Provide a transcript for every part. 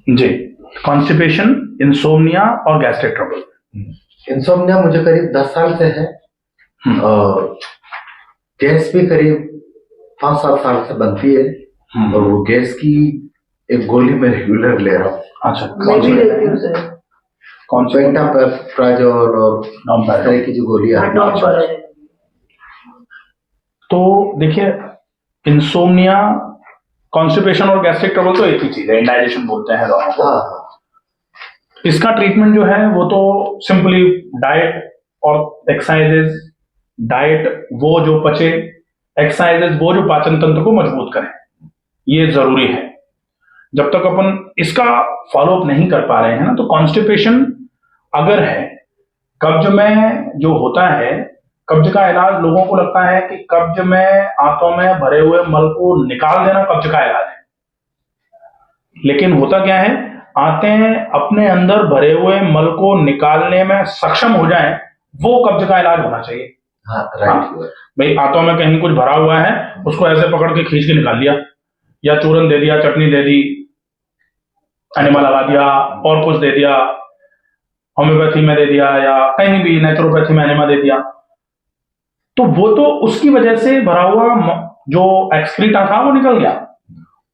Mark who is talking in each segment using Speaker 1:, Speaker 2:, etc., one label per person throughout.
Speaker 1: जी, constipation, insomnia और gastric trouble.
Speaker 2: Insomnia मुझे करीब 10 साल से है और गैस भी करीब 5-7 साल से बनती है और वो गैस की एक गोली मैं रेगुलर ले रहा हूँ।
Speaker 1: अच्छा,
Speaker 3: मैं भी लेती हूँ सर।
Speaker 1: कौन सी?
Speaker 2: पेंटाप्राजोल और इस तरह की जो गोलियां हैं।
Speaker 1: तो देखिए, इंसोम्निया, कॉन्स्टिपेशन और गैस्ट्रिक ट्रबल तो एक ही चीज है, इंडाइजेशन बोलते हैं दोनों को। इसका ट्रीटमेंट जो है वो तो सिंपली डाइट और एक्सरसाइजेज, डाइट वो जो पचे, एक्सरसाइजेज वो जो पाचन तंत्र को मजबूत करें, ये जरूरी है। जब तक अपन इसका फॉलोअप नहीं कर पा रहे हैं ना, तो कॉन्स्टिपेशन अगर है, कब्ज में जो होता है, कब्ज का इलाज लोगों को लगता है कि कब्ज में आंतों में भरे हुए मल को निकाल देना कब्ज का इलाज है, लेकिन होता क्या है, आंतें अपने अंदर भरे हुए मल को निकालने में सक्षम हो जाएं, वो कब्ज का इलाज होना चाहिए। भाई आंतों में कहीं कुछ भरा हुआ है, उसको ऐसे पकड़ के खींच के निकाल लिया, या चूरन दे दिया, चटनी दे दी, एनिमा लगा दिया, और कुछ दे दिया, होम्योपैथी में दे दिया, या कहीं भी नेचुरोपैथी में एनिमा दे दिया, तो वो तो उसकी वजह से भरा हुआ जो एक्सक्रीटा था वो निकल गया।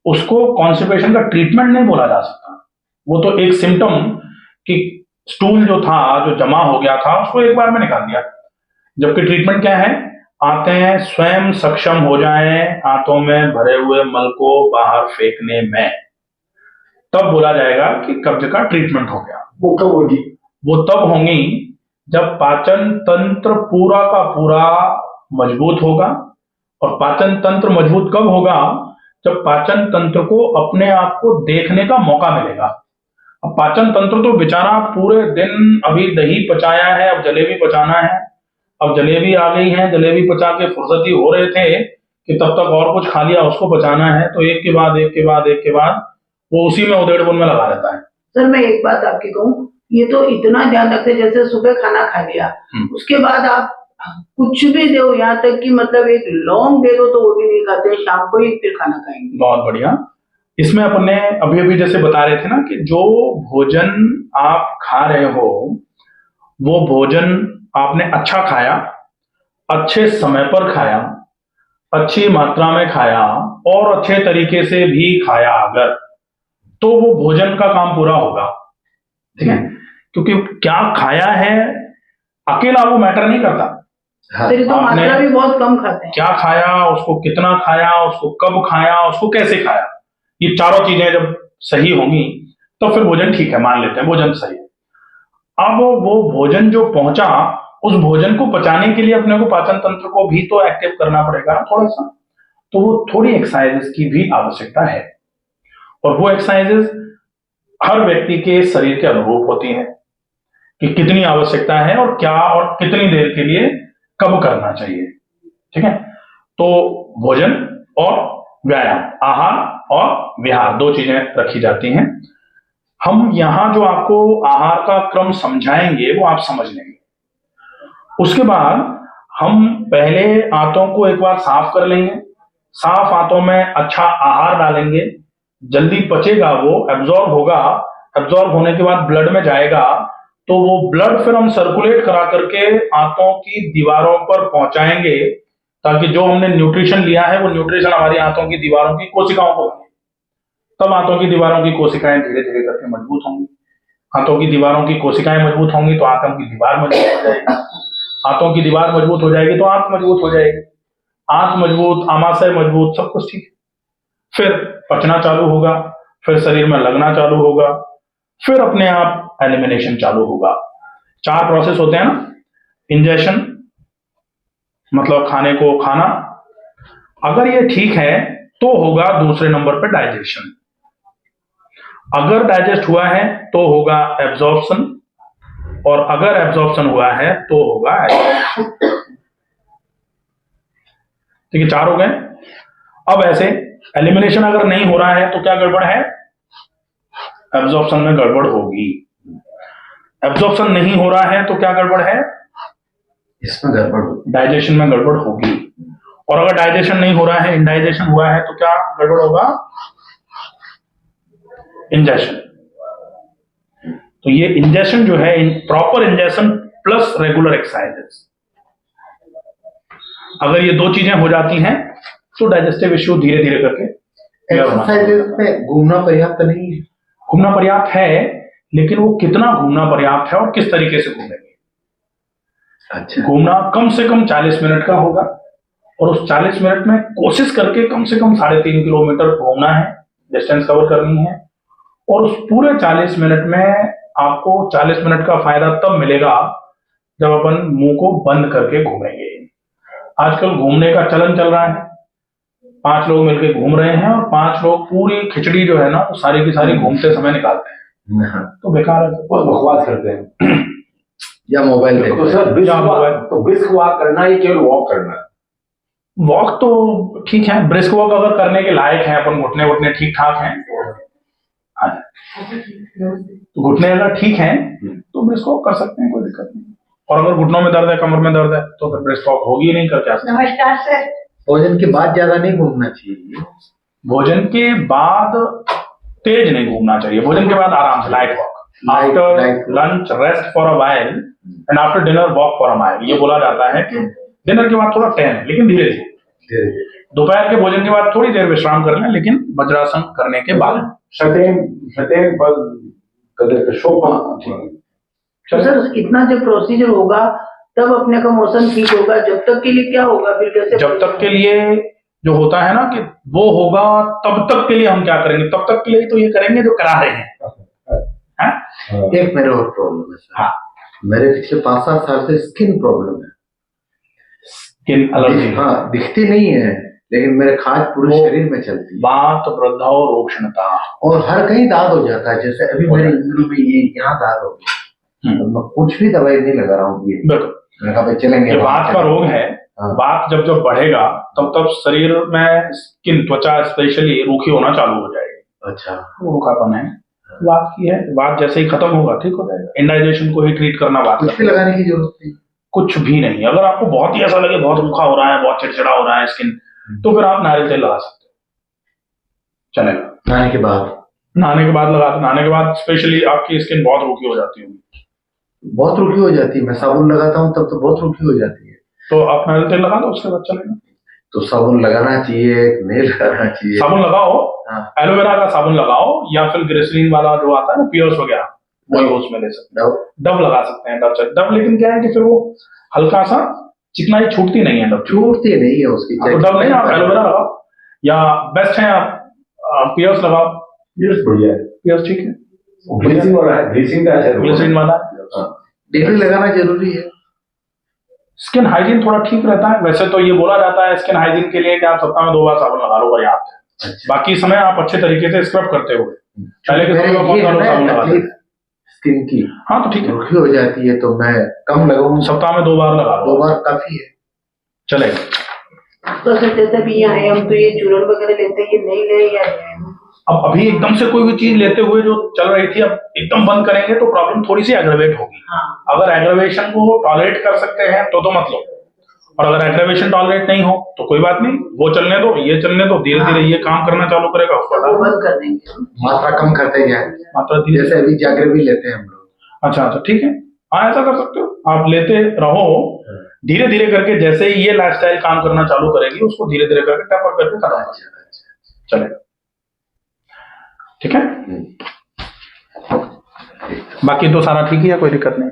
Speaker 1: उसको कॉन्स्टिपेशन का ट्रीटमेंट नहीं बोला जा सकता। वो तो एक सिम्टम कि स्टूल जो था, जो जमा हो गया था, उसको एक बार में निकाल दिया। जबकि ट्रीटमेंट क्या है, आंतें स्वयं सक्षम हो जाएं आंतों में भरे हुए मल को बाहर फेंकने में, तब बोला जाएगा कि कब्ज का ट्रीटमेंट हो गया।
Speaker 2: वो कब होगी?
Speaker 1: वो तब होंगी जब पाचन तंत्र पूरा का पूरा मजबूत होगा। और पाचन तंत्र मजबूत कब होगा? जब पाचन तंत्र को अपने आप को देखने का मौका मिलेगा। अब पाचन तंत्र तो बेचारा पूरे दिन अभी दही पचाया है, अब जलेबी पचाना है, अब जलेबी आ गई है, जलेबी पचा के फुर्सती हो रहे थे कि तब तक और कुछ खा लिया, उसको पचाना है, तो एक के बाद एक के बाद एक के बाद वो उसी में उधेड़-बुन में लगा रहता है।
Speaker 3: सर मैं एक बात आपकी कहूँ, ये तो इतना ध्यान रखते, जैसे सुबह खाना खा लिया, उसके बाद आप कुछ भी दो, यहाँ तक कि मतलब एक लौंग दे दो तो वो भी नहीं खाते, शाम को ही फिर खाना खाएंगे।
Speaker 1: बहुत बढ़िया। इसमें अपने अभी अभी जैसे बता रहे थे ना कि जो भोजन आप खा रहे हो, वो भोजन आपने अच्छा खाया, अच्छे समय पर खाया, अच्छी मात्रा में खाया और अच्छे तरीके से भी खाया अगर, तो वो भोजन का काम पूरा होगा। ठीक है, क्योंकि क्या खाया है अकेला वो मैटर नहीं करता।
Speaker 3: तो मात्रा भी बहुत कम खाते हैं।
Speaker 1: क्या खाया, उसको कितना खाया, उसको कब खाया, उसको कैसे खाया, ये चारों चीजें जब सही होंगी तो फिर भोजन ठीक है, मान लेते हैं भोजन सही है। अब वो भोजन जो पहुंचा, उस भोजन को पचाने के लिए अपने को पाचन तंत्र को भी तो एक्टिव करना पड़ेगा थोड़ा सा, तो वो थोड़ी एक्सरसाइजेस की भी आवश्यकता है। और वो एक्सरसाइजेस हर व्यक्ति के शरीर के अनुरूप होती हैं कि कितनी आवश्यकता है और क्या और कितनी देर के लिए कब करना चाहिए। ठीक है, तो भोजन और व्यायाम, आहार और विहार, दो चीजें रखी जाती हैं। हम यहां जो आपको आहार का क्रम समझाएंगे वो आप समझ लेंगे। उसके बाद हम पहले आंतों को एक बार साफ कर लेंगे, साफ आंतों में अच्छा आहार डालेंगे, जल्दी पचेगा, वो एब्जॉर्ब होगा, एब्जॉर्ब होने के बाद ब्लड में जाएगा, तो वो ब्लड फिर हम सर्कुलेट करा करके आंतों की दीवारों पर पहुंचाएंगे, ताकि जो हमने न्यूट्रिशन लिया है वो न्यूट्रिशन हमारी आंतों की दीवारों की कोशिकाओं को मिले। तब आंतों की दीवारों की कोशिकाएं धीरे धीरे करके मजबूत होंगी। आंतों की दीवारों की कोशिकाएं मजबूत होंगी तो आंतों की दीवार मजबूत हो जाएगी, आंतों की दीवार मजबूत हो जाएगी तो आंत मजबूत हो जाएगी, आंत मजबूत, आमाशय मजबूत, सब कुछ ठीक। फिर पचना चालू होगा, फिर शरीर में लगना चालू होगा, फिर अपने आप एलिमिनेशन चालू होगा। 4 प्रोसेस होते हैं ना, इंजेशन मतलब खाने को खाना, अगर ये ठीक है तो होगा दूसरे नंबर पे डाइजेशन, अगर डाइजेस्ट हुआ है तो होगा एब्जॉर्प्शन, और अगर एब्जॉर्प्शन हुआ है तो होगा एलिमिनेशन। ठीक है, 4 हो गए। अब ऐसे एलिमिनेशन अगर नहीं हो रहा है तो क्या गड़बड़ है? एब्जॉर्प्शन में गड़बड़ होगी। एब्जॉर्प्शन नहीं हो रहा है तो क्या गड़बड़ है?
Speaker 2: इसमें गड़बड़ होगी,
Speaker 1: डाइजेशन में गड़बड़ होगी। और अगर डाइजेशन नहीं हो रहा है, इंडाइजेशन हुआ है, तो क्या गड़बड़ होगा? इंजेशन। तो ये इंजेक्शन जो है, proper injection plus regular exercises, अगर ये दो चीजें हो जाती हैं तो डाइजेस्टिव इश्यू धीरे धीरे करके clear होना शुरू हो
Speaker 2: एक्सरसाइजेस
Speaker 1: जाता है।
Speaker 2: में घूमना पर्याप्त नहीं है।
Speaker 1: घूमना पर्याप्त है, लेकिन वो कितना घूमना पर्याप्त है और किस तरीके से घूमेंगे।
Speaker 2: अच्छा,
Speaker 1: घूमना कम से कम 40 मिनट का होगा, और उस 40 मिनट में कोशिश करके कम से कम 3.5 किलोमीटर घूमना है, डिस्टेंस कवर करनी है। और उस पूरे 40 मिनट में आपको 40 मिनट का फायदा तब मिलेगा जब अपन मुंह को बंद करके घूमेंगे। आजकल घूमने का चलन चल रहा है, 5 लोग मिलकर घूम रहे हैं और 5 लोग पूरी खिचड़ी जो है ना वो सारी की सारी घूमते समय निकालते हैं,
Speaker 2: हाँ,
Speaker 1: तो बेकार है।
Speaker 4: बहुत बकवास करते हैं।
Speaker 2: या मोबाइल
Speaker 4: तो
Speaker 2: देखो।
Speaker 4: सर ब्रिस्क वॉक करना है, केवल वॉक करना है?
Speaker 1: वॉक तो ठीक है, ब्रिस्क वॉक अगर करने के लायक है, अपन घुटने वुटने ठीक ठाक हैं तो हाँ, तो घुटने अगर ठीक हैं तो ब्रिस्क वॉक कर सकते हैं, कोई दिक्कत नहीं। और अगर घुटनों में दर्द है, कमर में दर्द है, तो फिर ब्रिस्क वॉक होगी ही नहीं, करके आ सकते।
Speaker 3: नमस्कार सर।
Speaker 2: भोजन के बाद ज्यादा नहीं घूमना चाहिए।
Speaker 1: भोजन के बाद तेज नहीं घूमना चाहिए, भोजन के बाद आराम से light walk, after
Speaker 2: light walk.
Speaker 1: Lunch rest for a while and after dinner walk for a mile. ये बोला जाता है कि डिनर के बाद थोड़ा टहलें, लेकिन धीरे धीरे। दोपहर के भोजन के बाद थोड़ी देर विश्राम कर लें, लेकिन वज्रासन करने के बाद।
Speaker 4: शतेन बल शोभा।
Speaker 3: तो सर इतना जब प्रोसीजर होगा तब अपने का मौसम ठीक होगा, जब तक के लिए क्या होगा फिर, कैसे?
Speaker 1: जब तक के लिए जो होता है ना कि वो होगा, तब तक के लिए हम क्या करेंगे? तब तक के लिए तो ये करेंगे जो करा रहे हैं।
Speaker 2: एक मेरे और प्रॉब्लम है सर।
Speaker 1: हाँ।
Speaker 2: मेरे पिछले 5-7 साल से स्किन प्रॉब्लम है।
Speaker 1: स्किन एलर्जी,
Speaker 2: हाँ, दिखती नहीं है लेकिन मेरे खाज पूरे
Speaker 1: वो-
Speaker 2: शरीर में चलती है,
Speaker 1: वात प्रदाह रोक्षणता।
Speaker 2: और हर कहीं दाग हो जाता है। जैसे अभी मेरे इंद्री में ये यहाँ दाग हो गया, तो मैं कुछ भी दवाई नहीं लगा रहा हूँ। ये
Speaker 1: बिल्कुल,
Speaker 2: मैंने कहा भाई चलेंगे।
Speaker 1: ये वात का रोग है।
Speaker 2: हाँ।
Speaker 1: वात जब जब बढ़ेगा तब तब शरीर में स्किन, त्वचा स्पेशली रूखी होना चालू हो जाएगी।
Speaker 2: अच्छा,
Speaker 1: वो रूखापन है, वात की है। वात जैसे ही खत्म होगा ठीक हो जाएगा। इंडाइजेशन को ही ट्रीट करना वात
Speaker 2: कुछ भी
Speaker 1: का।
Speaker 2: लगाने की जरूरत नहीं।
Speaker 1: कुछ भी नहीं। अगर आपको बहुत ही ऐसा लगे बहुत रूखा हो रहा है, बहुत चिड़चिड़ा हो रहा है स्किन, तो फिर आप नारियल तेल लगा सकते हो, चलेगा।
Speaker 2: नहाने के बाद?
Speaker 1: नहाने के बाद लगा, नहाने के बाद स्पेशली आपकी स्किन बहुत रूखी हो जाती होगी,
Speaker 2: बहुत रूखी हो जाती है। मैं साबुन लगाता हूँ तब तो बहुत रूखी हो जाती है।
Speaker 1: तो आप नारियल तेल लगा दो, उसके बाद चलेगा।
Speaker 2: तो साबुन लगाना चाहिए, नहीं लगाना चाहिए?
Speaker 1: साबुन लगाओ,
Speaker 2: हाँ।
Speaker 1: एलोवेरा का साबुन लगाओ, या फिर ग्लिसरीन वाला जो आता है ना, पियर्स वगैरह, वही उसमें ले सकते हैं। डव लगा सकते हैं, डव लेकिन क्या है कि फिर वो हल्का सा चिकनाई छूटती नहीं है, डव
Speaker 2: छूटती नहीं है उसकी।
Speaker 1: तो डव नहीं, आप एलोवेरा लगाओ, या बेस्ट है आप पियर्स लगाओ।
Speaker 4: बढ़िया है।
Speaker 1: पियर्स ठीक है,
Speaker 4: ब्लीचिंग वाला है, ब्लीचिंग का है।
Speaker 1: ग्लिसरीन वाला।
Speaker 2: डेली लगाना जरूरी है।
Speaker 1: स्किन हाइजीन थोड़ा ठीक रहता है। वैसे तो ये बोला जाता है स्किन हाइजीन के लिए कि आप सप्ताह में 2 बार साबुन लगा लो, पर्याप्त है।
Speaker 2: अच्छा।
Speaker 1: बाकी समय आप अच्छे तरीके से स्क्रब करते हुए, पहले के समय में बहुत
Speaker 2: ये
Speaker 1: सारे
Speaker 2: है
Speaker 1: साबुन
Speaker 2: ना
Speaker 1: लगाते हैं।
Speaker 2: तकलीफ स्किन की,
Speaker 1: हाँ तो ठीक है,
Speaker 2: रूखी हो जाती है, तो मैं कम लगाऊं।
Speaker 1: सप्ताह में 2 बार लगा
Speaker 2: 2
Speaker 1: लो,
Speaker 2: बार काफी है।
Speaker 1: चलेगा।
Speaker 3: तो सर जैसे भी यहाँ है, हम तो ये चूर्ण वगैरह लेते हैं, ये नहीं ले या लें?
Speaker 1: अब अभी एकदम से कोई भी चीज लेते हुए जो चल रही थी, अब एकदम बंद करेंगे तो प्रॉब्लम थोड़ी सी एग्रेवेट होगी।
Speaker 3: हाँ।
Speaker 1: अगर एग्रेवेशन को टॉलरेट कर सकते हैं तो मत लो, और अगर एग्रेवेशन टॉलरेट नहीं हो तो कोई बात नहीं, वो चलने दो, ये चलने दो, धीरे धीरे ये काम करना चालू करेगा, उसको
Speaker 3: वो
Speaker 1: हटा
Speaker 3: बंद कर देंगे।
Speaker 2: मात्रा कम करते जाए,
Speaker 1: मात्रा धीरे।
Speaker 2: जैसे अभी जागरे भी लेते हैं हम लोग।
Speaker 1: अच्छा ठीक है, हाँ ऐसा कर सकते हो, आप लेते रहो धीरे धीरे करके। जैसे ही ये लाइफस्टाइल काम करना चालू करेगी, उसको धीरे धीरे करके टैपर करके खत्म कर देना, चलेगा। ठीक है, बाकी तो सारा ठीक ही है, कोई दिक्कत नहीं।